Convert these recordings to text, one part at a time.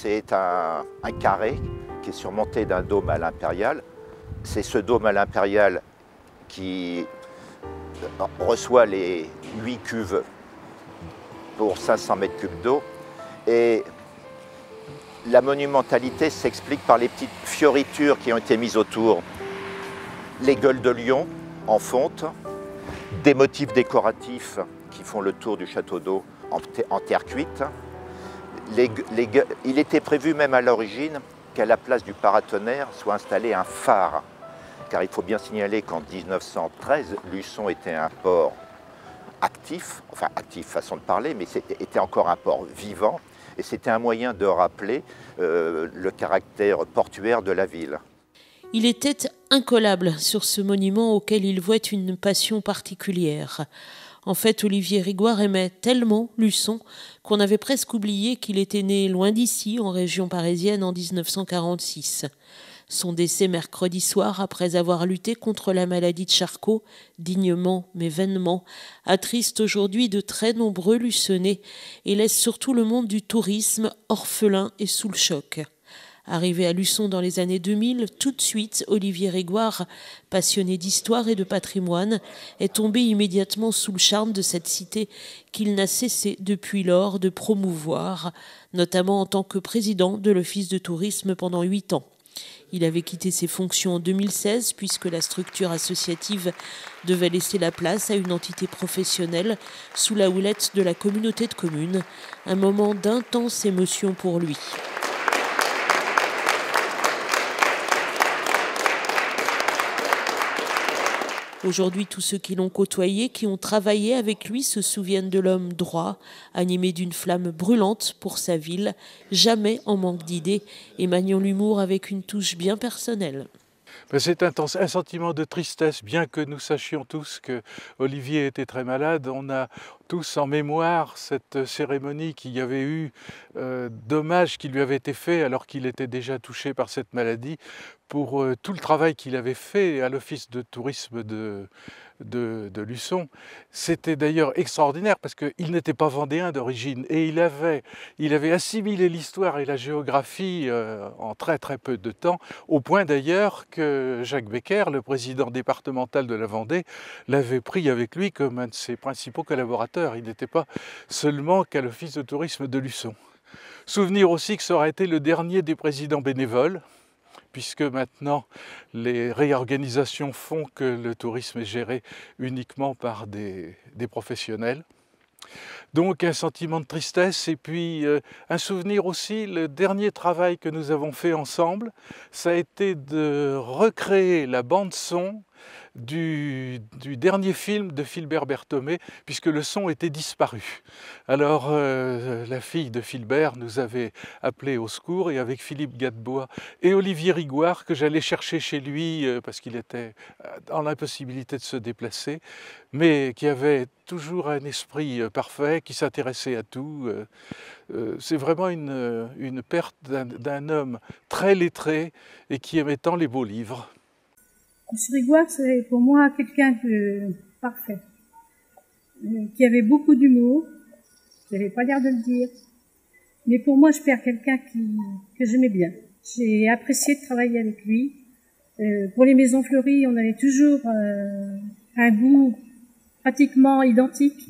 c'est un carré qui est surmonté d'un dôme à l'impériale. C'est ce dôme à l'impériale qui reçoit les 8 cuves pour 500 mètres cubes d'eau. Et la monumentalité s'explique par les petites fioritures qui ont été mises autour. Les gueules de lion en fonte, des motifs décoratifs qui font le tour du château d'eau en terre cuite. Il était prévu même à l'origine qu'à la place du paratonnerre soit installé un phare. Car il faut bien signaler qu'en 1913, Luçon était un port actif, enfin actif façon de parler, mais était encore un port vivant. Et c'était un moyen de rappeler le caractère portuaire de la ville. Il était incollable sur ce monument auquel il vouait une passion particulière. En fait, Olivier Rigoire aimait tellement Luçon qu'on avait presque oublié qu'il était né loin d'ici, en région parisienne, en 1946. Son décès mercredi soir, après avoir lutté contre la maladie de Charcot, dignement mais vainement, attriste aujourd'hui de très nombreux Luçonnais et laisse surtout le monde du tourisme orphelin et sous le choc. Arrivé à Luçon dans les années 2000, tout de suite, Olivier Rigoire, passionné d'histoire et de patrimoine, est tombé immédiatement sous le charme de cette cité qu'il n'a cessé depuis lors de promouvoir, notamment en tant que président de l'Office de tourisme pendant 8 ans. Il avait quitté ses fonctions en 2016 puisque la structure associative devait laisser la place à une entité professionnelle sous la houlette de la communauté de communes. Un moment d'intense émotion pour lui. Aujourd'hui, tous ceux qui l'ont côtoyé, qui ont travaillé avec lui, se souviennent de l'homme droit, animé d'une flamme brûlante pour sa ville, jamais en manque d'idées et maniant l'humour avec une touche bien personnelle. C'est un sentiment de tristesse, bien que nous sachions tous que Olivier était très malade. On a tous en mémoire cette cérémonie qu'il y avait eu, d'hommage qui lui avait été fait alors qu'il était déjà touché par cette maladie, pour tout le travail qu'il avait fait à l'Office de tourisme de Luçon. C'était d'ailleurs extraordinaire parce qu'il n'était pas vendéen d'origine et il avait assimilé l'histoire et la géographie en très très peu de temps, au point d'ailleurs que Jacques Becker, le président départemental de la Vendée, l'avait pris avec lui comme un de ses principaux collaborateurs. Il n'était pas seulement qu'à l'Office de tourisme de Luçon. Souvenir aussi que ça aurait été le dernier des présidents bénévoles, puisque maintenant les réorganisations font que le tourisme est géré uniquement par des professionnels. Donc un sentiment de tristesse et puis un souvenir aussi, le dernier travail que nous avons fait ensemble, ça a été de recréer la bande-son du dernier film de Philbert Berthomé, puisque le son était disparu. Alors la fille de Philbert nous avait appelé au secours et avec Philippe Gadebois et Olivier Rigoire, que j'allais chercher chez lui parce qu'il était dans l'impossibilité de se déplacer, mais qui avait toujours un esprit parfait, qui s'intéressait à tout. C'est vraiment une perte d'un homme très lettré et qui aimait tant les beaux livres. M. Rigoire, c'est pour moi quelqu'un de parfait, qui avait beaucoup d'humour. Je n'avais pas l'air de le dire, mais pour moi, je perds quelqu'un que j'aimais bien. J'ai apprécié de travailler avec lui. Pour les maisons fleuries, on avait toujours un goût pratiquement identique.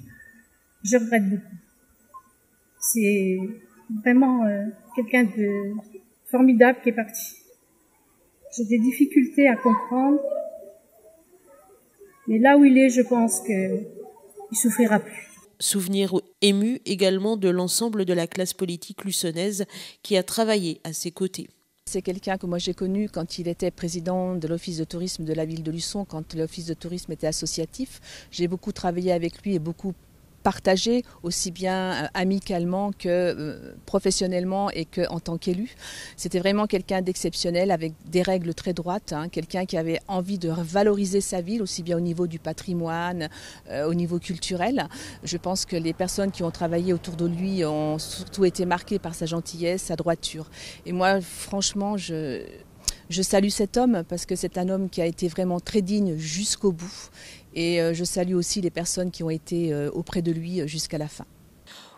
Je regrette beaucoup. C'est vraiment quelqu'un de formidable qui est parti. J'ai des difficultés à comprendre, mais là où il est, je pense qu'il ne souffrira plus. Souvenir ému également de l'ensemble de la classe politique luçonnaise qui a travaillé à ses côtés. C'est quelqu'un que moi j'ai connu quand il était président de l'Office de tourisme de la ville de Luçon, quand l'Office de tourisme était associatif. J'ai beaucoup travaillé avec lui et beaucoup partagé, aussi bien amicalement que professionnellement et qu'en tant qu'élu. C'était vraiment quelqu'un d'exceptionnel avec des règles très droites, quelqu'un qui avait envie de valoriser sa ville, aussi bien au niveau du patrimoine, au niveau culturel. Je pense que les personnes qui ont travaillé autour de lui ont surtout été marquées par sa gentillesse, sa droiture. Et moi, franchement, je salue cet homme parce que c'est un homme qui a été vraiment très digne jusqu'au bout. Et je salue aussi les personnes qui ont été auprès de lui jusqu'à la fin.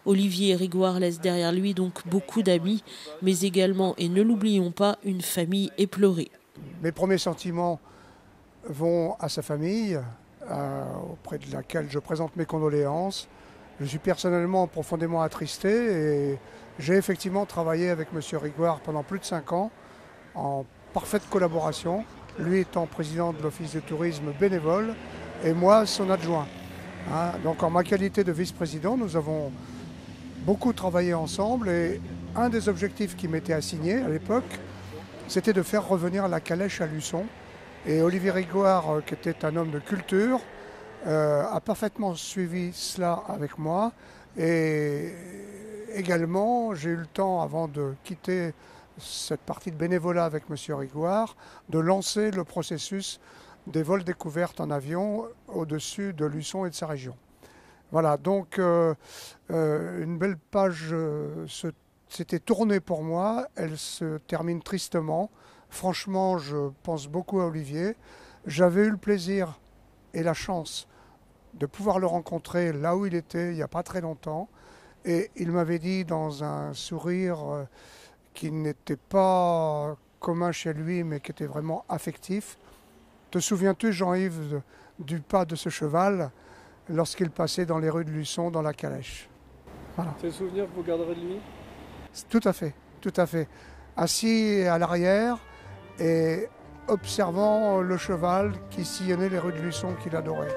Olivier Rigoire laisse derrière lui donc beaucoup d'amis, mais également, et ne l'oublions pas, une famille éplorée. Mes premiers sentiments vont à sa famille, auprès de laquelle je présente mes condoléances. Je suis personnellement profondément attristé et j'ai effectivement travaillé avec M. Rigoire pendant plus de 5 ans en parfaite collaboration, lui étant président de l'Office de tourisme bénévole et moi son adjoint. Donc en ma qualité de vice-président, nous avons beaucoup travaillé ensemble et un des objectifs qui m'était assigné à l'époque, c'était de faire revenir la calèche à Luçon. Et Olivier Rigoire, qui était un homme de culture, a parfaitement suivi cela avec moi. Et également, j'ai eu le temps, avant de quitter cette partie de bénévolat avec M. Rigoire, de lancer le processus des vols découvertes en avion au-dessus de Luçon et de sa région. Voilà, donc une belle page s'était tournée pour moi, elle se termine tristement. Franchement, je pense beaucoup à Olivier. J'avais eu le plaisir et la chance de pouvoir le rencontrer là où il était il n'y a pas très longtemps. Et il m'avait dit dans un sourire qui n'était pas commun chez lui, mais qui était vraiment affectif. Te souviens-tu, Jean-Yves, du pas de ce cheval lorsqu'il passait dans les rues de Luçon dans la calèche? Voilà. C'est le souvenir que vous garderez de lui? Tout à fait, tout à fait. Assis à l'arrière et observant le cheval qui sillonnait les rues de Luçon qu'il adorait.